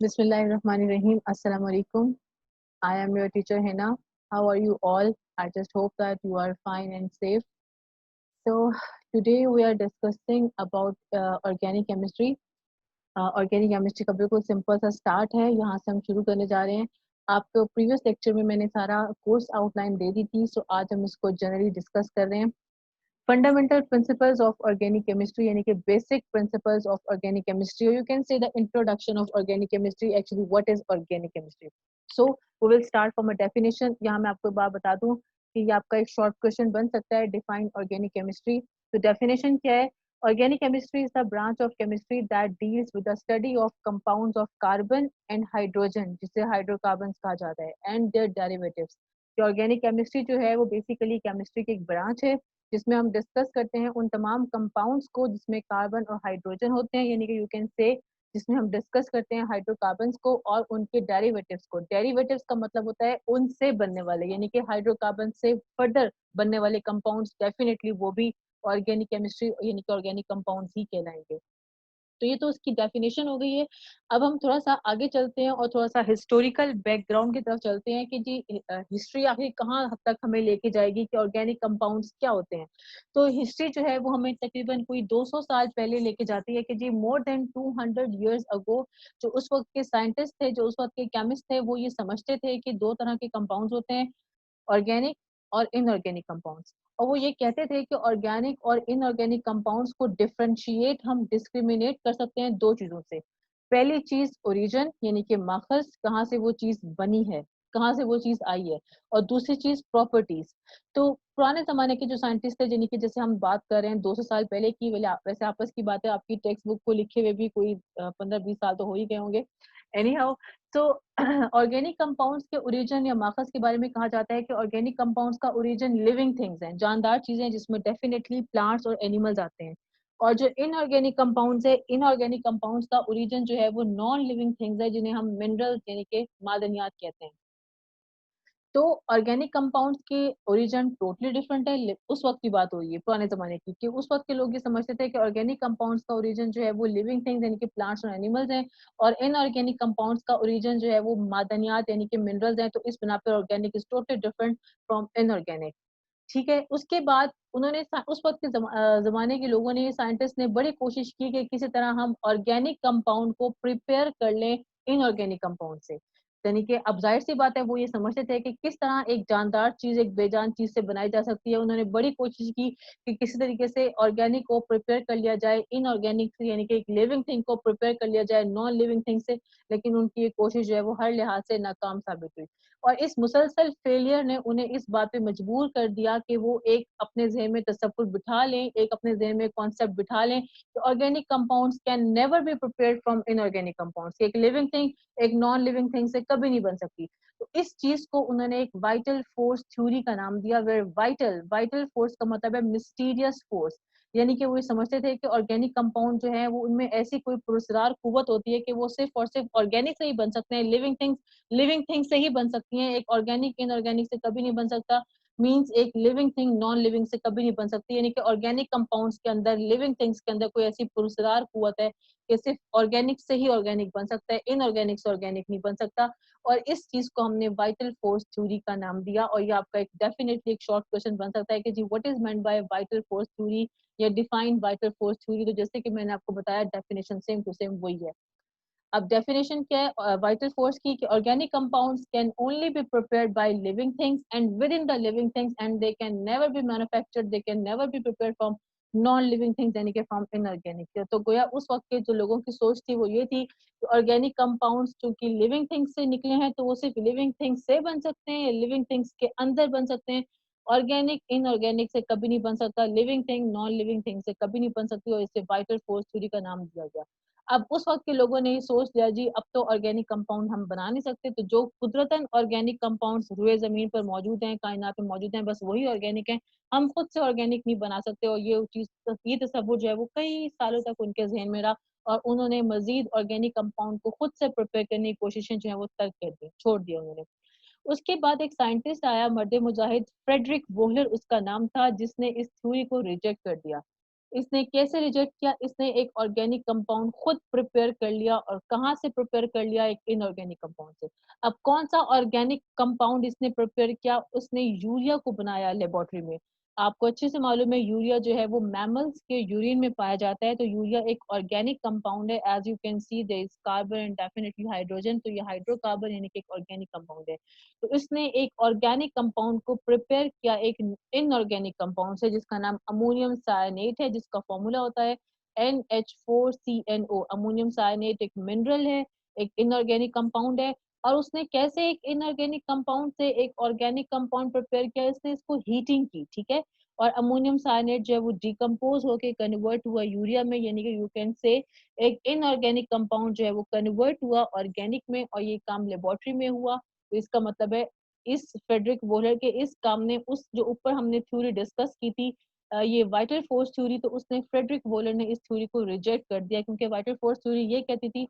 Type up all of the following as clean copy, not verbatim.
Bismillahirrahmanirrahim. Assalamu alaikum. I am your teacher Hina. How are you all? I just hope that you are fine and safe. So today we are discussing about organic chemistry. Organic chemistry का बिल्कुल simple सा start है, यहाँ से हम शुरू करने जा रहे हैं। आपको प्रीवियस लेक्चर में मैंने सारा कोर्स आउटलाइन दे दी थी, सो आज हम इसको जनरली डिस्कस कर रहे हैं। Fundamental principles of organic chemistry यानी कि basic principles of organic chemistry, और you can say the introduction of organic chemistry, actually what is organic chemistry. So we will start from a definition. यहाँ मैं आपको एक बात बता दूं कि ये आपका एक शॉर्ट क्वेश्चन बन सकता है, डिफाइन ऑर्गेनिक केमिस्ट्री। तो डेफिनेशन क्या है? Organic chemistry is the branch of chemistry that deals with the study of compounds of carbon and hydrogen, जिसे हाइड्रोकार्बन कहा जाता है, and their derivatives। कि ऑर्गेनिक केमिस्ट्री जो है वो बेसिकली केमिस्ट्री की एक ब्रांच है जिसमें हम डिस्कस करते हैं उन तमाम कंपाउंड्स को जिसमें कार्बन और हाइड्रोजन होते हैं, यानी कि यू कैन से जिसमें हम डिस्कस करते हैं हाइड्रोकार्बन्स को और उनके डेरिवेटिव्स को। डेरिवेटिव्स का मतलब होता है उनसे बनने वाले, यानी कि हाइड्रोकार्बन से फर्दर बनने वाले कंपाउंड्स, डेफिनेटली वो भी ऑर्गेनिक केमिस्ट्री यानी कि ऑर्गेनिक कंपाउंड्स ही कहलाएंगे। तो ये तो उसकी डेफिनेशन हो गई है। अब हम थोड़ा सा आगे चलते हैं और थोड़ा सा हिस्टोरिकल बैकग्राउंड की तरफ चलते हैं कि जी हिस्ट्री आखिर कहाँ हद तक हमें लेके जाएगी कि ऑर्गेनिक कंपाउंड्स क्या होते हैं। तो हिस्ट्री जो है वो हमें तकरीबन कोई 200 साल पहले लेके जाती है कि जी मोर देन 200 years अगो जो उस वक्त के साइंटिस्ट थे, जो उस वक्त के केमिस्ट थे, वो ये समझते थे कि दो तरह के कंपाउंड्स होते हैं, ऑर्गेनिक और इनऑर्गेनिक कंपाउंड्स। और वो ये कहते थे कि ऑर्गेनिक और इनऑर्गेनिक कंपाउंड्स को डिफरेंशिएट, हम डिस्क्रिमिनेट कर सकते हैं दो चीजों से। पहली चीज ओरिजिन, यानी कि माखज, कहाँ से वो चीज बनी है, कहाँ से वो चीज आई है। और दूसरी चीज प्रॉपर्टीज। तो पुराने जमाने के जो साइंटिस्ट थे, जिनकी जैसे हम बात कर रहे हैं 200 साल पहले की, वैसे आपस की बात है, आपकी टेक्स्ट बुक को लिखे हुए भी कोई 15-20 साल तो हो ही गए होंगे। एनी हाउ, तो ऑर्गेनिक कंपाउंड्स के ओरिजिन या माखज के बारे में कहा जाता है कि ऑर्गेनिक कंपाउंड्स का ओरिजिन लिविंग थिंग्स हैं, जानदार चीजें, जिसमें डेफिनेटली प्लांट्स और एनिमल्स आते हैं। और जो इनऑर्गेनिक कंपाउंड्स है, इनऑर्गेनिक कंपाउंड्स का ओरिजिन जो है वो नॉन लिविंग थिंग्स है, जिन्हें हम मिनरल्स यानी कि मादनियात कहते हैं। तो ऑर्गेनिक कंपाउंड्स के ओरिजिन टोटली डिफरेंट है। उस वक्त की बात हो रही है, पुराने जमाने की, कि उस वक्त के लोग ये समझते थे कि ऑर्गेनिक कंपाउंड्स का ओरिजिन जो है वो लिविंग थिंग्स यानी कि प्लांट्स और एनिमल्स हैं, और इनऑर्गेनिक कंपाउंड्स का ओरिजिन जो है वो मादनियात यानी कि मिनरल्स हैं। तो इस बिना पर organic is totally different from inorganic. ठीक है, उसके बाद उन्होंने उस वक्त के जमाने के लोगों ने, साइंटिस्ट ने बड़ी कोशिश की कि किसी तरह हम ऑर्गेनिक कंपाउंड को प्रिपेयर कर लें इनऑर्गेनिक कंपाउंड से। यानी कि अब जाहिर सी बात है, वो ये समझते थे कि किस तरह एक जानदार चीज एक बेजान चीज से बनाई जा सकती है। उन्होंने बड़ी कोशिश की कि किसी तरीके से ऑर्गेनिक को प्रिपेयर कर लिया जाए इनऑर्गेनिक से, यानी कि एक लिविंग थिंग को प्रिपेयर कर लिया जाए नॉन लिविंग थिंग से। लेकिन उनकी ये कोशिश जो है वो हर लिहाज से नाकाम साबित हुई। और इस मुसलसल फेलियर ने उन्हें इस बात पे मजबूर कर दिया कि वो एक अपने ज़हन में तसव्वुर बिठा लें, एक अपने ज़हन में कॉन्सेप्ट बिठा लें कि organic compounds can never be prepared from inorganic compounds. एक लिविंग थिंग एक नॉन लिविंग थिंग से कभी नहीं बन सकती। तो इस चीज को उन्होंने एक वाइटल फोर्स थ्योरी का नाम दिया, वेयर वाइटल वाइटल फोर्स का मतलब है मिस्टीरियस फोर्स। यानी कि वो ये समझते थे कि ऑर्गेनिक कंपाउंड जो है वो उनमें ऐसी कोई पुरस्कार कुव्वत होती है कि वो सिर्फ और सिर्फ ऑर्गेनिक से ही बन सकते हैं, लिविंग थिंग से ही बन सकती हैं। एक ऑर्गेनिक इनऑर्गेनिक से कभी नहीं बन सकता। मींस एक लिविंग थिंग नॉन लिविंग से कभी नहीं बन सकती। यानी कि ऑर्गेनिक कंपाउंड्स के अंदर, लिविंग थिंग्स के अंदर कोई ऐसी पुरस्कार कुव्वत है कि सिर्फ ऑर्गेनिक से ही ऑर्गेनिक बन सकता है, इनऑर्गेनिक से ऑर्गेनिक नहीं बन सकता। और इस चीज को हमने वाइटल फोर्स थ्योरी का नाम दिया। और ये आपका एक डेफिनेटली एक शॉर्ट क्वेश्चन बन सकता है कि जी what is meant by vital force theory या डिफाइन वाइटल फोर्स थ्योरी। तो जैसे कि मैंने आपको बताया, डेफिनेशन सेम टू सेम वही है। अब डेफिनेशन क्या है वाइटल फोर्स की? कि organic compounds can only be prepared by living things and with in the living things, and they can never be manufactured, they can never be prepared from non living things यानी कि from inorganic. तो गोया उस वक्त के जो लोगों की सोच थी वो ये थी कि ऑर्गेनिक कंपाउंड्स चूंकि लिविंग थिंग्स से निकले हैं तो वो सिर्फ लिविंग थिंग्स से बन सकते हैं, लिविंग थिंग्स के अंदर बन सकते हैं। ऑर्गेनिक इनऑर्गेनिक से कभी नहीं बन सकता, living thing non living thing से कभी नहीं बन सकती। और इसे वाइटल फोर्स थ्योरी का नाम दिया गया। अब उस वक्त के लोगों ने ये सोच लिया, जी अब तो ऑर्गेनिक कंपाउंड हम बना नहीं सकते, तो जो कुदरतन ऑर्गेनिक कंपाउंड्स रुए जमीन पर मौजूद हैं, कायनात में मौजूद हैं, बस वही ऑर्गेनिक हैं। हम खुद से ऑर्गेनिक नहीं बना सकते। और ये चीज, ये तस्वुर जो है वो कई सालों तक उनके जहन में रहा। और उन्होंने मजीद ऑर्गेनिक कंपाउंड को खुद से प्रिपेयर करने की कोशिशें जो है वो तर्क कर दी, छोड़ दिया उन्होंने। उसके बाद एक साइंटिस्ट आया, मर्द मुजाहिद, फ्रेडरिक वोहलर उसका नाम था, जिसने इस थ्योरी को रिजेक्ट कर दिया। इसने कैसे रिजेक्ट किया? इसने एक ऑर्गेनिक कंपाउंड खुद प्रिपेयर कर लिया, और कहाँ से प्रिपेयर कर लिया? एक इनऑर्गेनिक कंपाउंड से। अब कौन सा ऑर्गेनिक कंपाउंड इसने प्रिपेयर किया? उसने यूरिया को बनाया लेबोरेटरी में। आपको अच्छे से मालूम है यूरिया जो है वो मैमल्स के यूरिन में पाया जाता है, तो यूरिया एक ऑर्गेनिक कंपाउंड है। As you can see there is carbon and definitely hydrogen, तो ये हाइड्रोकार्बन यानी कि एक ऑर्गेनिक कंपाउंड है। तो इसने एक ऑर्गेनिक कंपाउंड को प्रिपेयर किया एक इनऑर्गेनिक कंपाउंड से, जिसका नाम अमोनियम सायनेट है, जिसका फॉर्मूला होता है NH4CNO। अमोनियम सायनेट एक मिनरल है, एक इनऑर्गेनिक कंपाउंड है। और उसने कैसे एक इनऑर्गेनिक कंपाउंड से एक ऑर्गेनिक कंपाउंड प्रिपेयर किया? इसने इसको हीटिंग की, ठीक है। और अमोनियम सायनेट जो है वो डिकम्पोज होके कन्वर्ट हुआ यूरिया में, यानी कि यू कैन से एक इनऑर्गेनिक कंपाउंड जो है वो कन्वर्ट हुआ ऑर्गेनिक में, और ये काम लेबोरेटरी में हुआ। तो इसका मतलब है इस फ्रेडरिक वोलर के इस काम ने उस जो ऊपर हमने थ्योरी डिस्कस की थी, ये वाइटल फोर्स थ्योरी, तो उसने फ्रेडरिक वोलर ने इस थ्योरी को रिजेक्ट कर दिया, क्योंकि वाइटल फोर्स थ्योरी ये कहती थी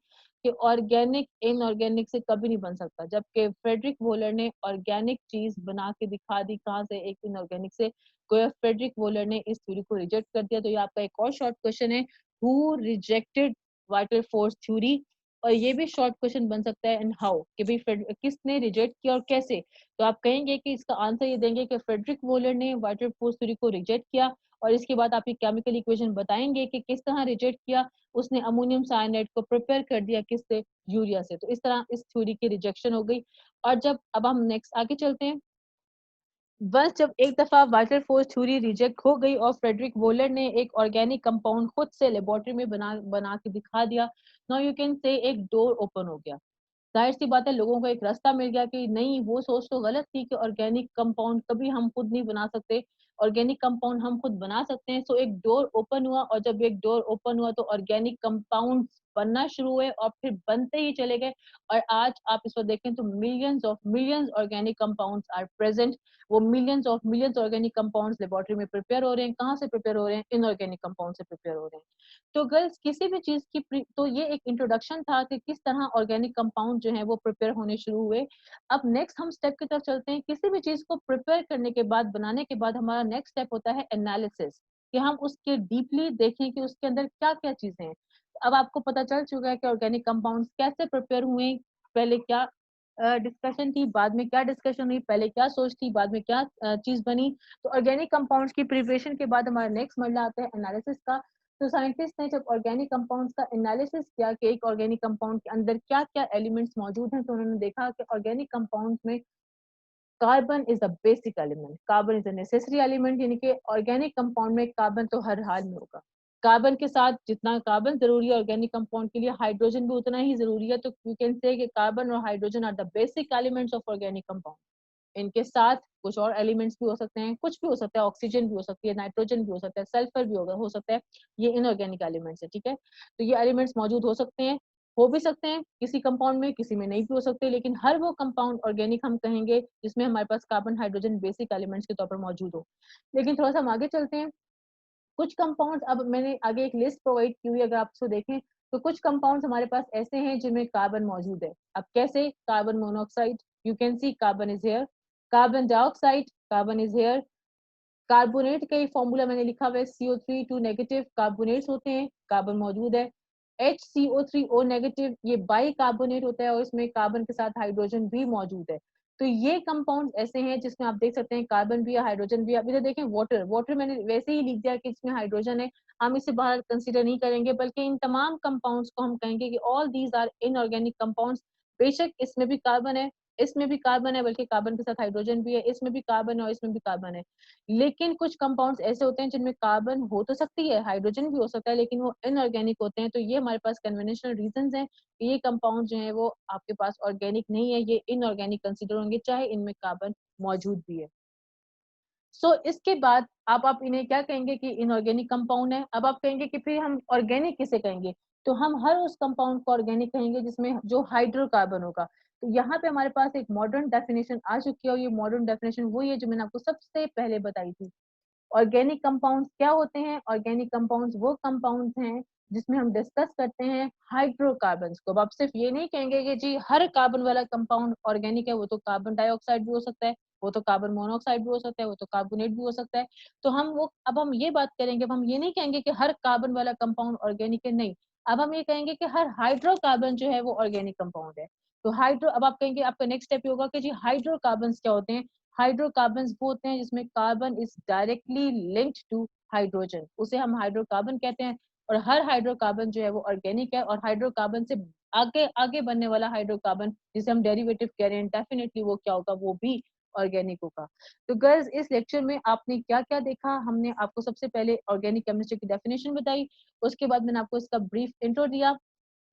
कि ऑर्गेनिक इनऑर्गेनिक से कभी नहीं बन सकता, जबकि फ्रेडरिक वोलर ने ऑर्गेनिक चीज बना के दिखा दी कहाँ से, एक इनऑर्गेनिक से। फ्रेडरिक वोलर ने इस थ्योरी को रिजेक्ट कर दिया। तो ये आपका एक और शॉर्ट क्वेश्चन है, who rejected vital force theory. और ये भी शॉर्ट क्वेश्चन बन सकता है, एंड हाउ, कि भाई किसने रिजेक्ट किया और कैसे। तो आप कहेंगे कि इसका आंसर ये देंगे कि फ्रेडरिक वोलर ने वाइटल फोर्स थ्योरी को रिजेक्ट किया, और इसके बाद आप ये केमिकल इक्वेशन बताएंगे कि किस तरह रिजेक्ट किया। उसने अमोनियम साइनाइड को प्रिपेयर कर दिया किससे? यूरिया से। तो इस तरह इस थ्योरी की रिजेक्शन हो गई। और जब अब हम नेक्स्ट आगे चलते हैं, बस जब एक दफा वाइटल फोर्स थ्योरी रिजेक्ट हो गई और फ्रेडरिक वोलर ने एक ऑर्गेनिक कंपाउंड खुद से लेबोरेटरी में बना बना के दिखा दिया, नाउ यू कैन से एक डोर ओपन हो गया। जाहिर सी बात है लोगों को एक रास्ता मिल गया कि नहीं, वो सोच तो गलत थी कि ऑर्गेनिक कंपाउंड कभी हम खुद नहीं बना सकते, ऑर्गेनिक कंपाउंड हम खुद बना सकते हैं। सो एक डोर ओपन हुआ, और जब एक डोर ओपन हुआ तो ऑर्गेनिक कंपाउंड बनना शुरू हुए, और फिर बनते ही चले गए। और आज आप इस पर देखें तो millions organic compounds are present. वो मिलियंस ऑर्गेनिक कंपाउंड्स लेबोरेटरी में प्रिपेयर हो रहे हैं। कहाँ से प्रिपेयर हो रहे हैं? इनऑर्गेनिक कंपाउंड से प्रिपेयर हो रहे हैं। तो गर्ल्स, किसी भी चीज की तो ये एक इंट्रोडक्शन था कि किस तरह ऑर्गेनिक कंपाउंड जो है वो प्रिपेयर होने शुरू हुए। अब नेक्स्ट हम स्टेप की तरफ चलते हैं। किसी भी चीज को प्रिपेयर करने के बाद, बनाने के बाद, हमारा नेक्स्ट स्टेप होता है एनालिसिस, कि हम उसके डीपली देखें कि उसके अंदर क्या क्या चीजें हैं। अब आपको पता चल चुका है कि ऑर्गेनिक कंपाउंड्स कैसे प्रिपेयर हुए, पहले क्या डिस्कशन थी, बाद में क्या डिस्कशन हुई, पहले क्या सोच थी, बाद में क्या चीज बनी। तो ऑर्गेनिक कंपाउंड्स की प्रिपरेशन के बाद हमारा नेक्स्ट मरला आता है एनालिसिस का। तो साइंटिस्ट ने जब ऑर्गेनिक कंपाउंड्स का एनालिसिस किया कि एक ऑर्गेनिक कंपाउंड के अंदर क्या क्या एलिमेंट्स मौजूद हैं, तो उन्होंने देखा कि ऑर्गेनिक कंपाउंड्स में carbon is a basic element, carbon is a necessary element, यानी कि ऑर्गेनिक कंपाउंड में कार्बन तो हर हाल में होगा। कार्बन के साथ जितना कार्बन जरूरी है ऑर्गेनिक कंपाउंड के लिए, हाइड्रोजन भी उतना ही जरूरी है। तो यू कैन से कि कार्बन और hydrogen are the basic elements of organic compound. इनके साथ कुछ और एलिमेंट्स भी हो सकते हैं, कुछ भी हो सकता है, ऑक्सीजन भी हो सकती है, नाइट्रोजन भी हो सकता है, सल्फर भी होगा हो सकता है। ये इनऑर्गेनिक एलिमेंट्स है, ठीक है। तो ये एलिमेंट्स मौजूद हो सकते हैं, हो भी सकते हैं किसी कंपाउंड में, किसी में नहीं भी हो सकते, लेकिन हर वो कंपाउंड ऑर्गेनिक हम कहेंगे जिसमें हमारे पास कार्बन हाइड्रोजन बेसिक एलिमेंट्स के तौर पर मौजूद हो। लेकिन थोड़ा सा हम आगे चलते हैं। कुछ कंपाउंड्स, अब मैंने आगे एक लिस्ट प्रोवाइड की हुई, अगर आप उसको देखें तो कुछ कंपाउंड्स हमारे पास ऐसे हैं जिनमें कार्बन मौजूद है। अब कैसे? Carbon monoxide, you can C carbon is here. Carbon dioxide, carbon is here. Carbonate का ही फॉर्मूला मैंने लिखा हुआ है, CO3 2 नेगेटिव कार्बोनेट्स होते हैं, कार्बन मौजूद है। HCO3O नेगेटिव, ये बाई कार्बोनेट होता है और इसमें कार्बन के साथ हाइड्रोजन भी मौजूद है। तो ये कंपाउंड ऐसे हैं जिसमें आप देख सकते हैं कार्बन भी है, हाइड्रोजन भी है। अब इधर देखें वाटर, वाटर मैंने वैसे ही लिख दिया कि इसमें हाइड्रोजन है, हम इसे बाहर कंसीडर नहीं करेंगे, बल्कि इन तमाम कंपाउंड्स को हम कहेंगे कि all these are inorganic compounds. बेशक इसमें भी कार्बन है, इसमें भी कार्बन है, बल्कि कार्बन के साथ हाइड्रोजन भी है, इसमें भी कार्बन है और इसमें भी कार्बन है। लेकिन कुछ कंपाउंड्स ऐसे होते हैं जिनमें कार्बन हो तो सकती है, हाइड्रोजन भी हो सकता है, लेकिन वो इनऑर्गेनिक होते हैं। तो ये हमारे पास कन्वेंशनल रीजंस हैं कि ये कंपाउंड जो है वो आपके पास ऑर्गेनिक नहीं है, ये इनऑर्गेनिक कंसीडर होंगे चाहे इनमें कार्बन मौजूद भी है। इसके बाद आप इन्हें क्या कहेंगे कि इनऑर्गेनिक कंपाउंड है। अब आप कहेंगे कि फिर हम ऑर्गेनिक किसे कहेंगे? तो हम हर उस कंपाउंड को ऑर्गेनिक कहेंगे जिसमें जो हाइड्रोकार्बन होगा। तो यहाँ पे हमारे पास एक मॉडर्न डेफिनेशन आ चुकी है, और ये मॉडर्न डेफिनेशन वही है जो मैंने आपको सबसे पहले बताई थी। ऑर्गेनिक कंपाउंड्स क्या होते हैं? ऑर्गेनिक कंपाउंड्स वो कंपाउंड्स हैं जिसमें हम डिस्कस करते हैं हाइड्रोकार्बन्स को। अब आप सिर्फ ये नहीं कहेंगे कि जी हर कार्बन वाला कंपाउंड ऑर्गेनिक है, वो तो कार्बन डाइऑक्साइड भी हो सकता है, वो तो कार्बन मोनोऑक्साइड भी हो सकता है, वो तो कार्बोनेट भी हो सकता है। तो अब हम ये बात करेंगे, अब हम ये नहीं कहेंगे कि हर कार्बन वाला कंपाउंड ऑर्गेनिक है, नहीं। अब हम ये कहेंगे कि हर हाइड्रोकार्बन जो है वो ऑर्गेनिक कंपाउंड है। तो हाइड्रो अब आप कहेंगे, आपका नेक्स्ट स्टेप ये होगा कि जी हाइड्रोकार्बन्स क्या होते हैं? हाइड्रोकार्बन्स वो होते हैं जिसमें carbon is directly linked to hydrogen, उसे हम हाइड्रोकार्बन कहते हैं। और हर हाइड्रोकार्बन जो है वो ऑर्गेनिक है, और हाइड्रोकार्बन से आगे आगे बनने वाला हाइड्रोकार्बन जिसे हम डेरिवेटिव कह रहे हैं, डेफिनेटली वो क्या होगा? वो भी ऑर्गेनिक होगा। तो गर्ल्स, इस लेक्चर में आपने क्या क्या देखा? हमने आपको सबसे पहले ऑर्गेनिक केमिस्ट्री की डेफिनेशन बताई, उसके बाद मैंने आपको इसका ब्रीफ इंट्रो दिया।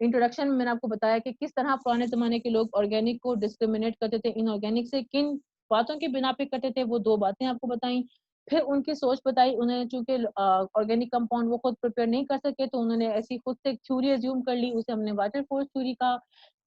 इंट्रोडक्शन में मैंने आपको बताया कि किस तरह पुराने ज़माने के लोग ऑर्गेनिक को डिस्क्रिमिनेट करते थे इनऑर्गेनिक से, किन बातों की बिना पे करते थे, वो 2 बातें आपको बताई। फिर उनकी सोच बताई, उन्होंने चूँकि ऑर्गेनिक कंपाउंड वो खुद प्रिपेयर नहीं कर सके, तो उन्होंने ऐसी खुद से एक थ्योरी अज़्यूम कर ली, उसे हमने वाटरफोर्स थ्योरी कहा।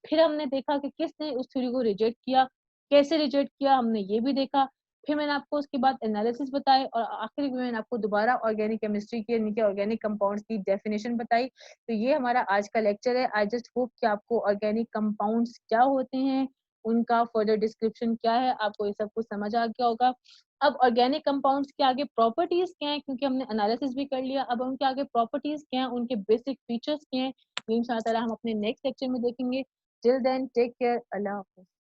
फिर हमने देखा कि किसने उस थ्योरी को रिजेक्ट किया, कैसे रिजेक्ट किया, हमने ये भी देखा। फिर मैंने आपको उसके बाद एनालिसिस बताए, और आखिर में मैंने आपको दोबारा ऑर्गेनिक केमिस्ट्री की, यानी कि ऑर्गेनिक कंपाउंड्स की डेफिनेशन बताई। तो ये हमारा आज का लेक्चर है। आई जस्ट होप कि आपको ऑर्गेनिक कंपाउंड्स क्या होते हैं, उनका फर्दर डिस्क्रिप्शन क्या है, आपको ये सब कुछ समझ आ गया होगा। अब ऑर्गेनिक कंपाउंड्स के आगे प्रॉपर्टीज क्या है, क्योंकि हमने एनालिसिस भी कर लिया, अब उनके आगे प्रॉपर्टीज क्या है, उनके बेसिक फीचर्स क्या हैं, ये इंशाल्लाह हम अपने नेक्स्ट लेक्चर में देखेंगे। टिल देन टेक केयर, अल्लाह हाफ़िज़।